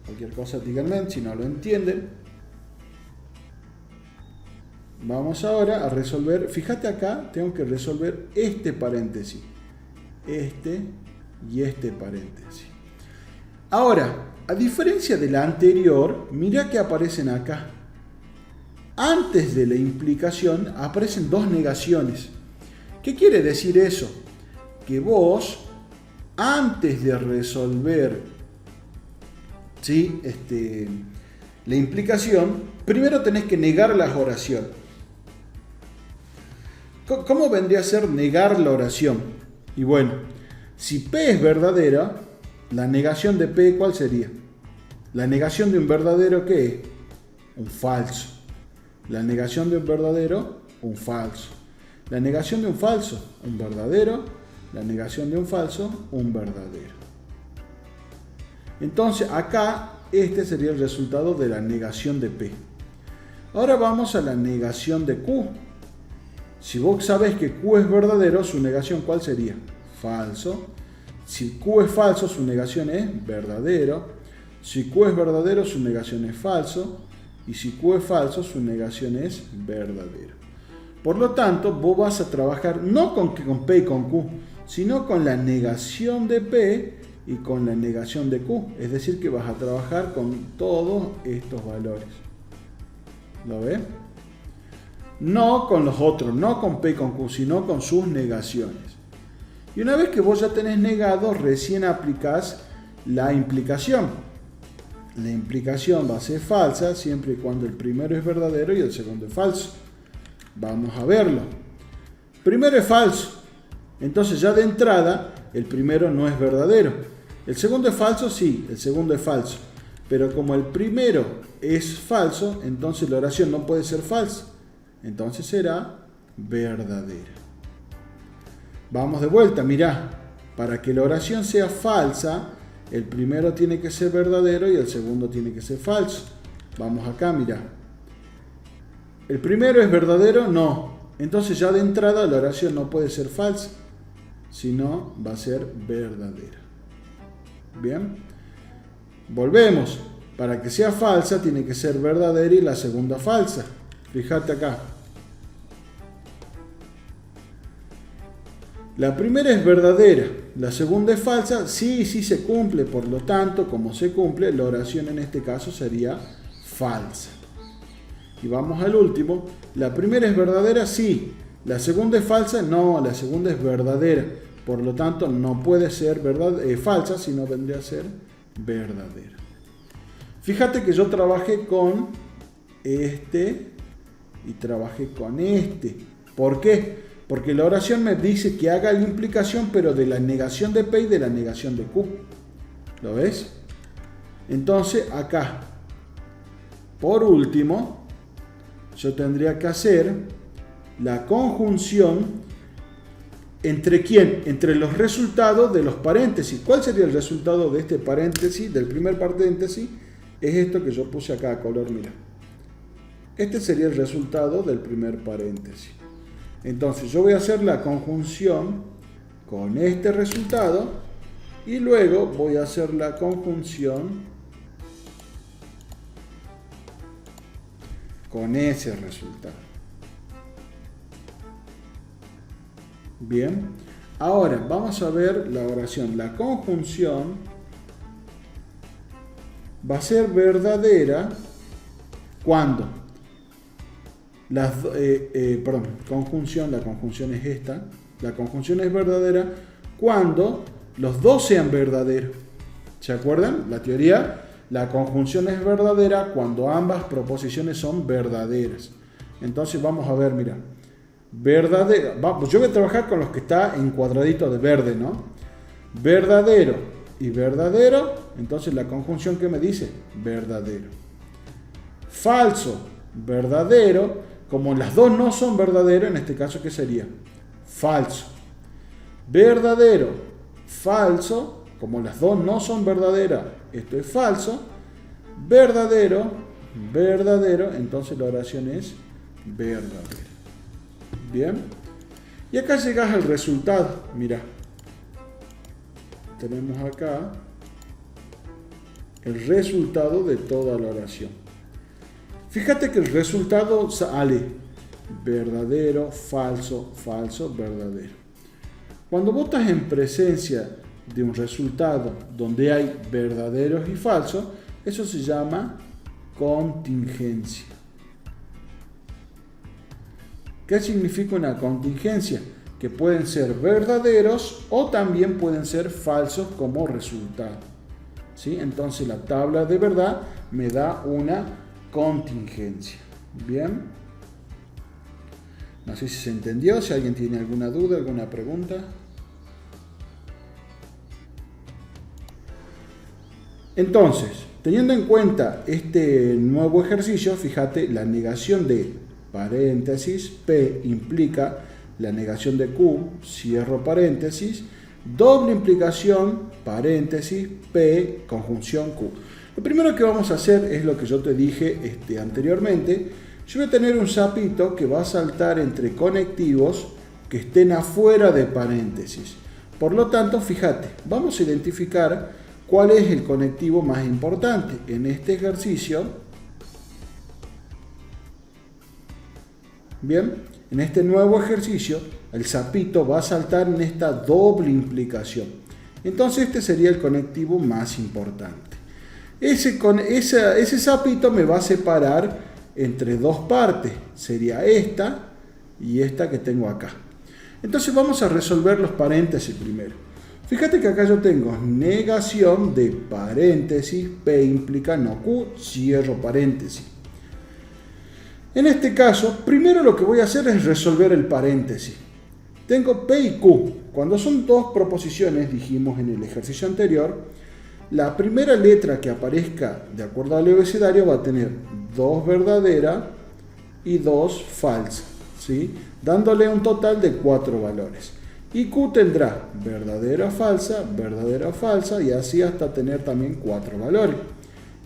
Cualquier cosa díganme si no lo entienden. Vamos ahora a resolver, fíjate acá, tengo que resolver este paréntesis. Este y este paréntesis. Ahora, a diferencia de la anterior, mira que aparecen acá. Antes de la implicación aparecen dos negaciones. ¿Qué quiere decir eso? Que vos, antes de resolver, ¿sí? La implicación, primero tenés que negar las oraciones. ¿Cómo vendría a ser negar la oración? Y bueno, si P es verdadera, la negación de P, ¿cuál sería? La negación de un verdadero, ¿qué es? Un falso. La negación de un verdadero, un falso. La negación de un falso, un verdadero. La negación de un falso, un verdadero. Entonces acá, este sería el resultado de la negación de P. Ahora vamos a la negación de Q. Si vos sabés que Q es verdadero, su negación, ¿cuál sería? Falso. Si Q es falso, su negación es verdadero. Si Q es verdadero, su negación es falso. Y si Q es falso, su negación es verdadero. Por lo tanto, vos vas a trabajar no con P y con Q, sino con la negación de P y con la negación de Q. Es decir, que vas a trabajar con todos estos valores. ¿Lo ves? No con los otros, no con P y con Q, sino con sus negaciones. Y una vez que vos ya tenés negado, recién aplicás la implicación. La implicación va a ser falsa siempre y cuando el primero es verdadero y el segundo es falso. Vamos a verlo. Primero es falso. Entonces ya de entrada, el primero no es verdadero. El segundo es falso, sí, el segundo es falso. Pero como el primero es falso, entonces la oración no puede ser falsa. Entonces será verdadera. Vamos de vuelta, mirá. Para que la oración sea falsa, el primero tiene que ser verdadero y el segundo tiene que ser falso. Vamos acá, mirá. ¿El primero es verdadero? No. Entonces ya de entrada la oración no puede ser falsa, sino va a ser verdadera. Bien. Volvemos. Para que sea falsa tiene que ser verdadera y la segunda falsa. Fíjate acá. La primera es verdadera, la segunda es falsa, sí se cumple, por lo tanto, como se cumple, la oración en este caso sería falsa. Y vamos al último, la primera es verdadera, sí, la segunda es falsa, no, la segunda es verdadera, por lo tanto no puede ser falsa, sino vendría a ser verdadera. Fíjate que yo trabajé con este y trabajé con este. ¿Por qué? Porque la oración me dice que haga la implicación, pero de la negación de P y de la negación de Q. ¿Lo ves? Entonces, acá, por último, yo tendría que hacer la conjunción ¿entre quién? Entre los resultados de los paréntesis. ¿Cuál sería el resultado de este paréntesis, del primer paréntesis? Es esto que yo puse acá a color, mira. Este sería el resultado del primer paréntesis. Entonces yo voy a hacer la conjunción con este resultado y luego voy a hacer la conjunción con ese resultado. Bien, ahora vamos a ver la oración. La conjunción va a ser verdadera cuando conjunción, la conjunción es esta. La conjunción es verdadera cuando los dos sean verdaderos. ¿Se acuerdan? La teoría, la conjunción es verdadera cuando ambas proposiciones son verdaderas. Entonces vamos a ver, mira. Verdadero. Yo voy a trabajar con los que está en cuadradito de verde, ¿no? Verdadero y verdadero. Entonces la conjunción, ¿qué me dice? Verdadero. Falso, verdadero. Como las dos no son verdaderos, en este caso, ¿qué sería? Falso. Verdadero, falso. Como las dos no son verdaderas, esto es falso. Verdadero, verdadero. Entonces la oración es verdadera. Bien. Y acá llegas al resultado. Mira. Tenemos acá el resultado de toda la oración. Fíjate que el resultado sale verdadero, falso, falso, verdadero. Cuando vos estás en presencia de un resultado donde hay verdaderos y falsos, eso se llama contingencia. ¿Qué significa una contingencia? Que pueden ser verdaderos o también pueden ser falsos como resultado. ¿Sí? Entonces la tabla de verdad me da una contingencia. Bien. No sé si se entendió, si alguien tiene alguna duda, alguna pregunta. Entonces, teniendo en cuenta este nuevo ejercicio, fíjate, la negación de paréntesis, P implica la negación de Q, cierro paréntesis, doble implicación, paréntesis, P, conjunción Q. Lo primero que vamos a hacer es lo que yo te dije anteriormente. Yo voy a tener un sapito que va a saltar entre conectivos que estén afuera de paréntesis. Por lo tanto, fíjate, vamos a identificar cuál es el conectivo más importante. En este ejercicio, bien, en este nuevo ejercicio, el sapito va a saltar en esta doble implicación. Entonces este sería el conectivo más importante. Ese sapito me va a separar entre dos partes. Sería esta y esta que tengo acá. Entonces vamos a resolver los paréntesis primero. Fíjate que acá yo tengo negación de paréntesis, P implica no Q, cierro paréntesis. En este caso, primero lo que voy a hacer es resolver el paréntesis. Tengo P y Q. Cuando son dos proposiciones, dijimos en el ejercicio anterior, la primera letra que aparezca de acuerdo al abecedario va a tener dos verdaderas y dos falsas, ¿sí? Dándole un total de 4 valores. Y Q tendrá verdadera, falsa y así hasta tener también 4 valores.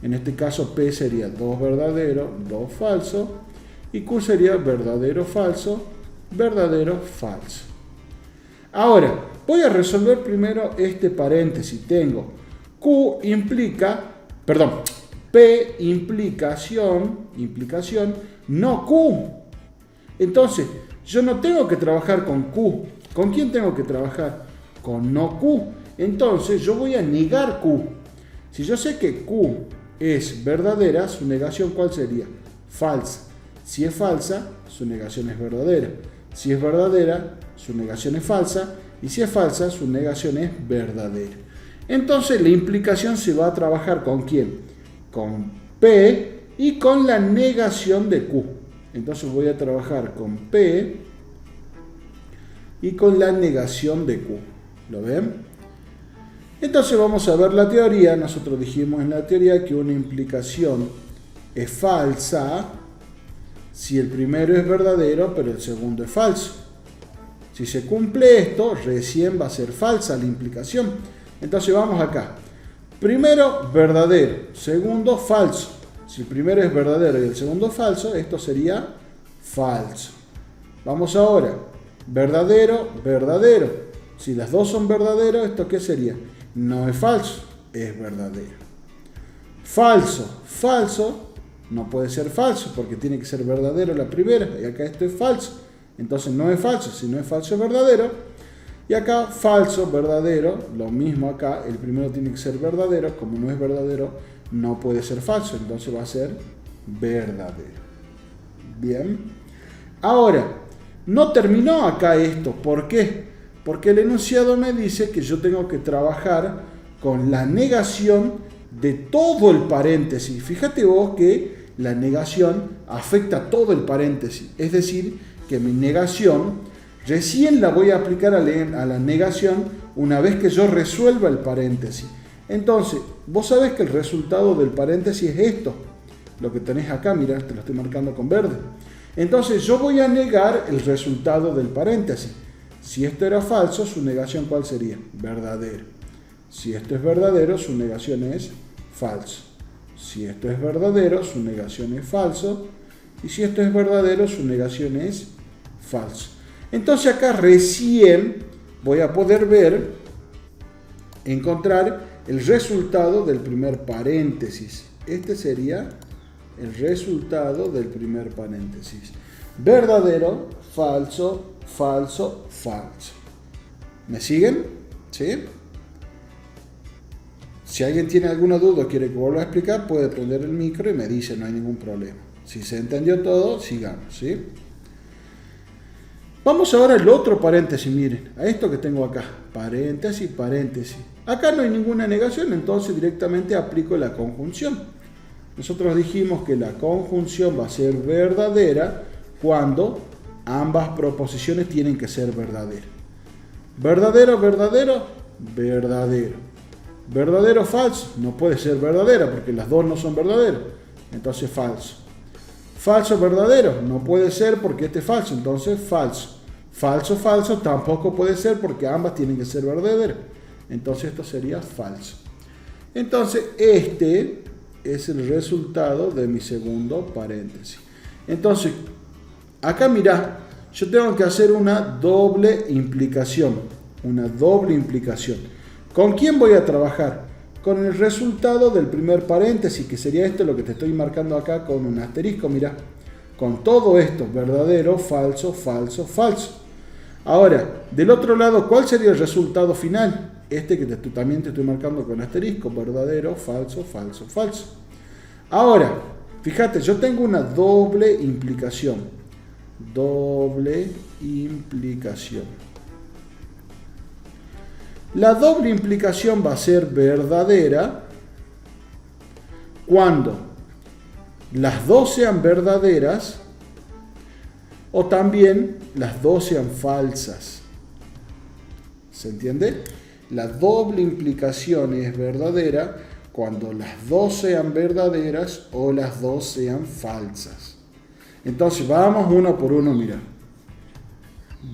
En este caso P sería 2 verdaderos, 2 falsos y Q sería verdadero, falso. Ahora, voy a resolver primero este paréntesis. Tengo P implicación, no Q. Entonces, yo no tengo que trabajar con Q. ¿Con quién tengo que trabajar? Con no Q. Entonces, yo voy a negar Q. Si yo sé que Q es verdadera, su negación, ¿cuál sería? Falsa. Si es falsa, su negación es verdadera. Si es verdadera, su negación es falsa. Y si es falsa, su negación es verdadera. Entonces, la implicación se va a trabajar ¿con quién? Con P y con la negación de Q. Entonces voy a trabajar con P y con la negación de Q. ¿Lo ven? Entonces vamos a ver la teoría. Nosotros dijimos en la teoría que una implicación es falsa si el primero es verdadero pero el segundo es falso. Si se cumple esto, recién va a ser falsa la implicación. Entonces vamos acá. Primero verdadero, segundo falso. Si el primero es verdadero y el segundo falso, esto sería falso. Vamos ahora. Verdadero, verdadero. Si las dos son verdaderos, ¿esto qué sería? No es falso, es verdadero. Falso, falso, no puede ser falso porque tiene que ser verdadero la primera. Y acá esto es falso. Entonces no es falso, si no es falso es verdadero. Y acá falso, verdadero, lo mismo acá. El primero tiene que ser verdadero. Como no es verdadero, no puede ser falso. Entonces va a ser verdadero. Bien. Ahora, no terminó acá esto. ¿Por qué? Porque el enunciado me dice que yo tengo que trabajar con la negación de todo el paréntesis. Fíjate vos que la negación afecta todo el paréntesis. Es decir, que mi negación recién la voy a aplicar a la negación una vez que yo resuelva el paréntesis. Entonces, vos sabés que el resultado del paréntesis es esto. Lo que tenés acá, mirá, te lo estoy marcando con verde. Entonces, yo voy a negar el resultado del paréntesis. Si esto era falso, su negación ¿cuál sería? Verdadero. Si esto es verdadero, su negación es falso. Si esto es verdadero, su negación es falso. Y si esto es verdadero, su negación es falso. Entonces acá recién voy a poder encontrar el resultado del primer paréntesis. Este sería el resultado del primer paréntesis. Verdadero, falso, falso, falso. ¿Me siguen? ¿Sí? Si alguien tiene alguna duda o quiere que vuelva a explicar, puede prender el micro y me dice, no hay ningún problema. Si se entendió todo, sigamos, ¿sí? Vamos ahora al otro paréntesis, miren, a esto que tengo acá, paréntesis, paréntesis. Acá no hay ninguna negación, entonces directamente aplico la conjunción. Nosotros dijimos que la conjunción va a ser verdadera cuando ambas proposiciones tienen que ser verdaderas. ¿Verdadero, verdadero? Verdadero. ¿Verdadero, falso? No puede ser verdadera porque las dos no son verdaderas. Entonces falso. Falso, verdadero. No puede ser porque este es falso. Entonces falso. Falso, falso. Tampoco puede ser porque ambas tienen que ser verdaderas. Entonces esto sería falso. Entonces este es el resultado de mi segundo paréntesis. Entonces acá mirá, yo tengo que hacer una doble implicación. Una doble implicación. ¿Con quién voy a trabajar? Con el resultado del primer paréntesis, que sería esto lo que te estoy marcando acá con un asterisco, mirá. Con todo esto, verdadero, falso, falso, falso. Ahora, del otro lado, ¿cuál sería el resultado final? Este que también te estoy marcando con asterisco, verdadero, falso, falso, falso. Ahora, fíjate, yo tengo una doble implicación. Doble implicación. La doble implicación va a ser verdadera cuando las dos sean verdaderas o también las dos sean falsas. ¿Se entiende? La doble implicación es verdadera cuando las dos sean verdaderas o las dos sean falsas. Entonces vamos uno por uno, mira.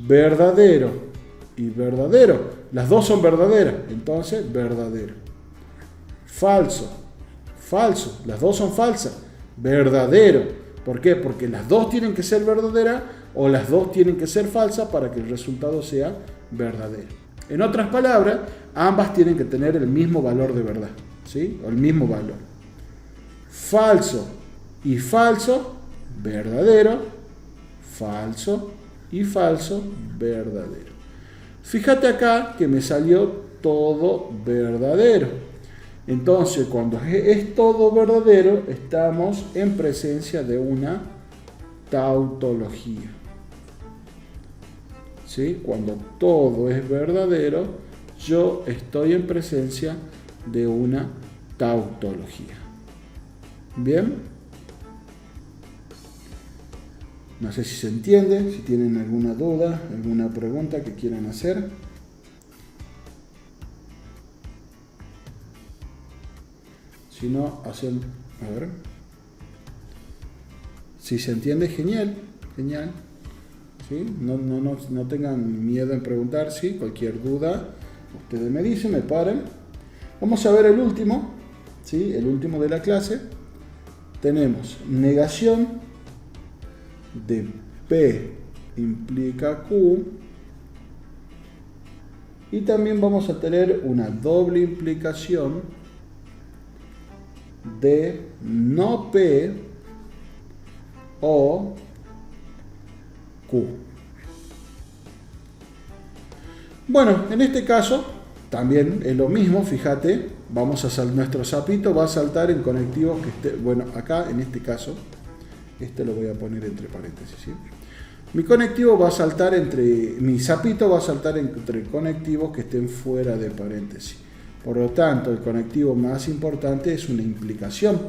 Verdadero y verdadero. Las dos son verdaderas, entonces verdadero. Falso, falso. Las dos son falsas. Verdadero. ¿Por qué? Porque las dos tienen que ser verdaderas o las dos tienen que ser falsas para que el resultado sea verdadero. En otras palabras, ambas tienen que tener el mismo valor de verdad, ¿sí? O el mismo valor. Falso y falso, verdadero. Falso y falso, verdadero. Fíjate acá que me salió todo verdadero. Entonces, cuando es todo verdadero, estamos en presencia de una tautología. ¿Sí? Cuando todo es verdadero, yo estoy en presencia de una tautología. ¿Bien? No sé si se entiende, si tienen alguna duda, alguna pregunta que quieran hacer. Si no, hacen... A ver. Si se entiende, genial, genial. ¿Sí? No tengan miedo en preguntar, ¿sí? Cualquier duda, ustedes me dicen, me paran. Vamos a ver el último, ¿sí? El último de la clase. Tenemos negación de P implica Q y también vamos a tener una doble implicación de no P o Q. Bueno, en este caso también es lo mismo, fíjate, vamos a saltar, nuestro sapito va a saltar en conectivos que esté, bueno, acá en este caso, este lo voy a poner entre paréntesis, ¿sí? Mi conectivo va a saltar mi sapito va a saltar entre conectivos que estén fuera de paréntesis. Por lo tanto, el conectivo más importante es una implicación.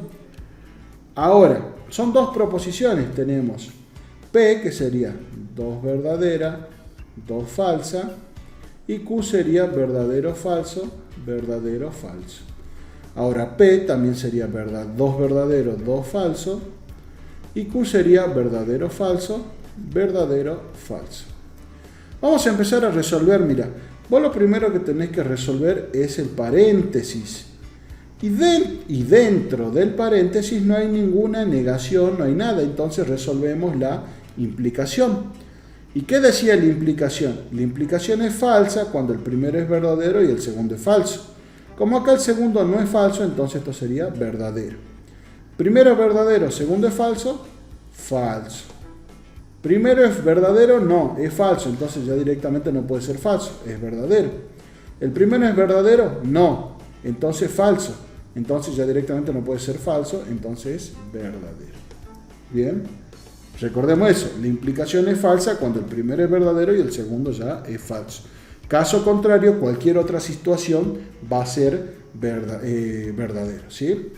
Ahora, son dos proposiciones. Tenemos P, que sería 2 verdadera, 2 falsa, y Q sería verdadero, falso, verdadero, falso. Ahora P también sería 2 verdadero, 2 falso, y Q sería verdadero, falso, verdadero, falso. Vamos a empezar a resolver. Mira, vos lo primero que tenés que resolver es el paréntesis. Y dentro del paréntesis no hay ninguna negación, no hay nada. Entonces resolvemos la implicación. ¿Y qué decía la implicación? La implicación es falsa cuando el primero es verdadero y el segundo es falso. Como acá el segundo no es falso, entonces esto sería verdadero. Primero es verdadero, segundo es falso, falso. Primero es verdadero, no, es falso, entonces ya directamente no puede ser falso, es verdadero. El primero es verdadero, no, entonces falso, entonces ya directamente no puede ser falso, entonces es verdadero. Bien, recordemos eso, la implicación es falsa cuando el primero es verdadero y el segundo ya es falso. Caso contrario, cualquier otra situación va a ser verdadero, ¿sí?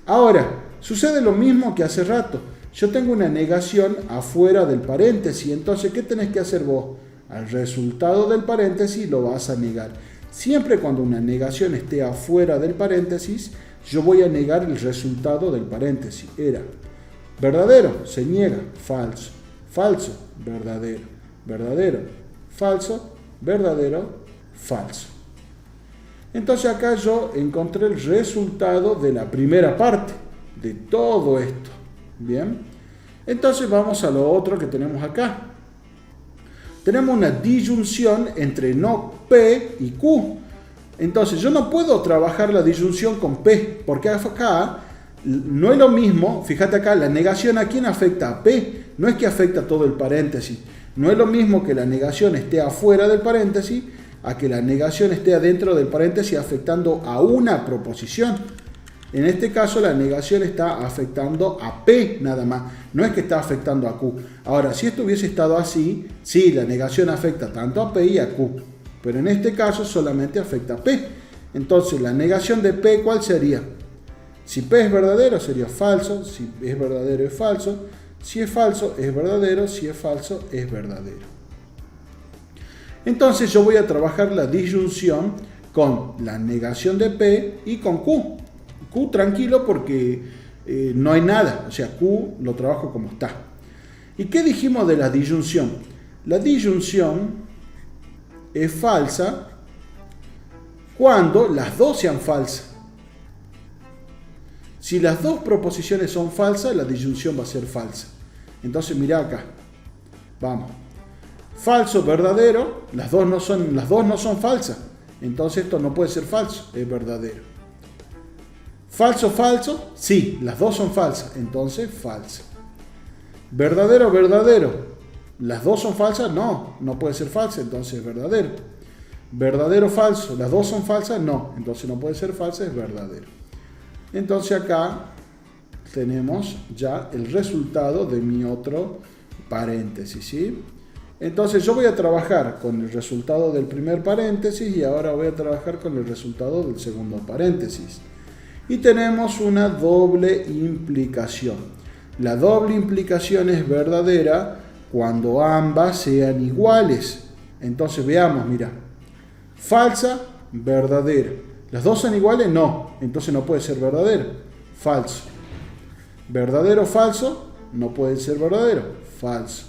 Ahora, sucede lo mismo que hace rato. Yo tengo una negación afuera del paréntesis, entonces, ¿qué tenés que hacer vos? Al resultado del paréntesis lo vas a negar. Siempre cuando una negación esté afuera del paréntesis, yo voy a negar el resultado del paréntesis. Era verdadero, se niega, falso, falso, verdadero, verdadero, falso, verdadero, falso. Entonces acá yo encontré el resultado de la primera parte de todo esto. Bien, entonces vamos a lo otro que tenemos acá. Tenemos una disyunción entre no P y Q. Entonces yo no puedo trabajar la disyunción con P, porque acá no es lo mismo. Fíjate acá, la negación a quién afecta, a P, no es que afecta todo el paréntesis. No es lo mismo que la negación esté afuera del paréntesis a que la negación esté adentro del paréntesis afectando a una proposición. En este caso la negación está afectando a P nada más, no es que está afectando a Q. Ahora, si esto hubiese estado así, sí, la negación afecta tanto a P y a Q, pero en este caso solamente afecta a P. Entonces, la negación de P, ¿cuál sería? Si P es verdadero, sería falso, si es verdadero, es falso, si es falso, es verdadero, si es falso, es verdadero. Entonces, yo voy a trabajar la disyunción con la negación de P y con Q. Q tranquilo porque no hay nada, o sea, Q lo trabajo como está. ¿Y qué dijimos de la disyunción? La disyunción es falsa cuando las dos sean falsas. Si las dos proposiciones son falsas, la disyunción va a ser falsa. Entonces mirá acá, vamos. Falso, verdadero, las dos no son falsas. Entonces esto no puede ser falso, es verdadero. Falso, falso, sí, las dos son falsas, entonces falsa. Verdadero, verdadero, las dos son falsas, no puede ser falsa, entonces es verdadero. Verdadero, falso, las dos son falsas, no, entonces no puede ser falsa, es verdadero. Entonces acá tenemos ya el resultado de mi otro paréntesis, ¿sí? Entonces yo voy a trabajar con el resultado del primer paréntesis y ahora voy a trabajar con el resultado del segundo paréntesis. Y tenemos una doble implicación. La doble implicación es verdadera cuando ambas sean iguales. Entonces veamos, mira. Falsa, verdadera. ¿Las dos son iguales? No. Entonces no puede ser verdadero. Falso. Verdadero, falso. No puede ser verdadero. Falso.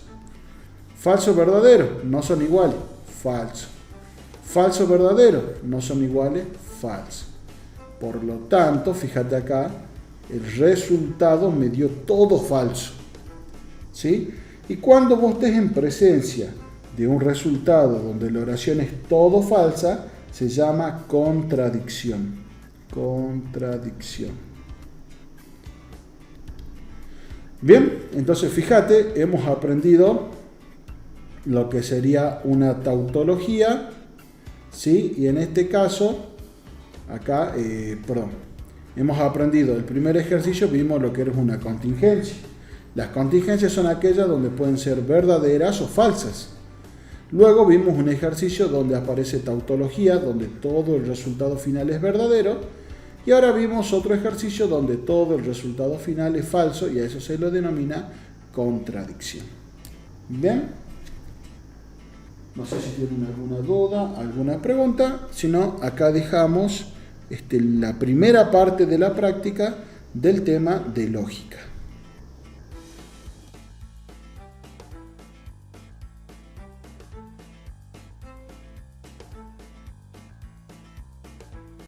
Falso, verdadero. No son iguales. Falso. Falso, verdadero. No son iguales. Falso. Por lo tanto, fíjate acá, el resultado me dio todo falso. ¿Sí? Y cuando vos estés en presencia de un resultado donde la oración es todo falsa, se llama contradicción. Contradicción. Bien, entonces fíjate, hemos aprendido lo que sería una tautología, ¿sí? Y en este caso, acá, hemos aprendido el primer ejercicio, vimos lo que era una contingencia. Las contingencias son aquellas donde pueden ser verdaderas o falsas. Luego vimos un ejercicio donde aparece tautología, donde todo el resultado final es verdadero. Y ahora vimos otro ejercicio donde todo el resultado final es falso y a eso se lo denomina contradicción. ¿Bien? No sé si tienen alguna duda, alguna pregunta. Si no, acá dejamos la primera parte de la práctica del tema de lógica.